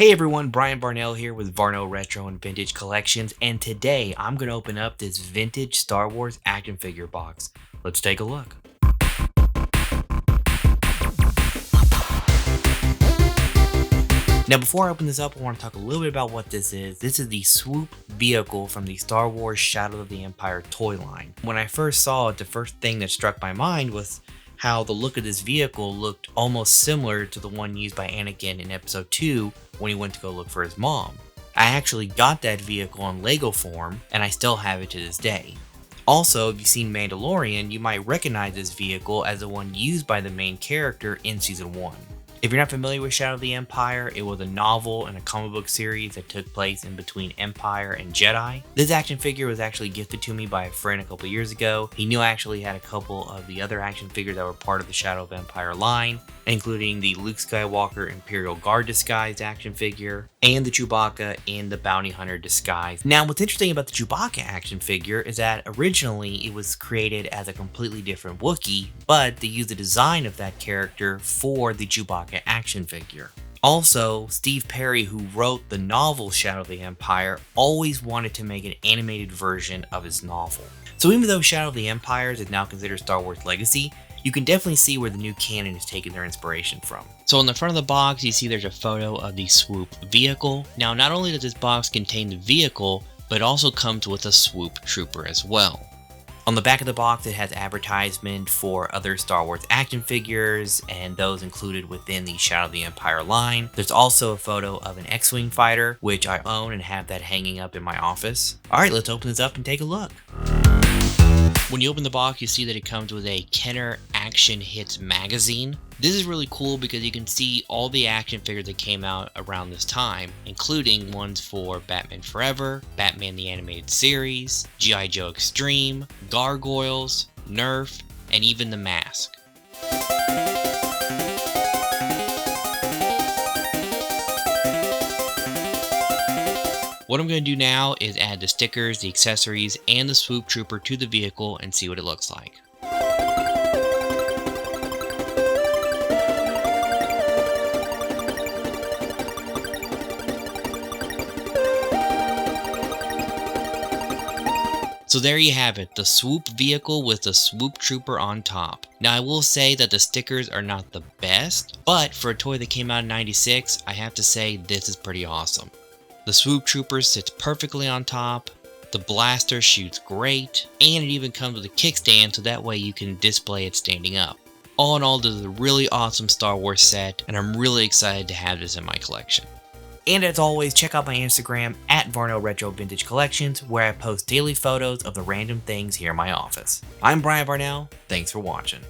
Hey everyone, Brian Varnell here with Varnell Retro and Vintage Collections, and today I'm going to open up this vintage Star Wars action figure box. Let's take a look. Now before I open this up, I want to talk a little bit about what this is. This is the Swoop Vehicle from the Star Wars Shadow of the Empire toy line. When I first saw it, the first thing that struck my mind was how the look of this vehicle looked almost similar to the one used by Anakin in episode 2 when he went to go look for his mom. I actually got that vehicle in Lego form and I still have it to this day. Also, if you've seen Mandalorian, you might recognize this vehicle as the one used by the main character in season 1. If you're not familiar with Shadow of the Empire, it was a novel and a comic book series that took place in between Empire and Jedi. This action figure was actually gifted to me by a friend a couple years ago. He knew I actually had a couple of the other action figures that were part of the Shadow of Empire line, including the Luke Skywalker Imperial Guard disguised action figure, and the Chewbacca in the Bounty Hunter disguise. Now, what's interesting about the Chewbacca action figure is that originally it was created as a completely different Wookiee, but they used the design of that character for the Chewbacca action figure. Also, Steve Perry, who wrote the novel Shadow of the Empire, always wanted to make an animated version of his novel. So even though Shadow of the Empire is now considered Star Wars legacy, you can definitely see where the new canon is taking their inspiration from. So on the front of the box, you see there's a photo of the Swoop vehicle. Now, not only does this box contain the vehicle, but it also comes with a Swoop Trooper as well. On the back of the box, it has advertisement for other Star Wars action figures and those included within the Shadow of the Empire line. There's also a photo of an X-Wing fighter, which I own and have that hanging up in my office. Alright, let's open this up and take a look. When you open the box, you see that it comes with a Kenner Action Hits magazine. This is really cool because you can see all the action figures that came out around this time, including ones for Batman Forever, Batman the Animated Series, G.I. Joe Extreme, Gargoyles, Nerf, and even The Mask. What I'm going to do now is add the stickers, the accessories, and the Swoop Trooper to the vehicle and see what it looks like. So there you have it, the Swoop vehicle with the Swoop Trooper on top. Now I will say that the stickers are not the best, but for a toy that came out in '96, I have to say this is pretty awesome. The Swoop Trooper sits perfectly on top, the blaster shoots great, and it even comes with a kickstand so that way you can display it standing up. All in all, this is a really awesome Star Wars set, and I'm really excited to have this in my collection. And as always, check out my Instagram at Varnell Retro Vintage Collections, where I post daily photos of the random things here in my office. I'm Brian Varnell, thanks for watching.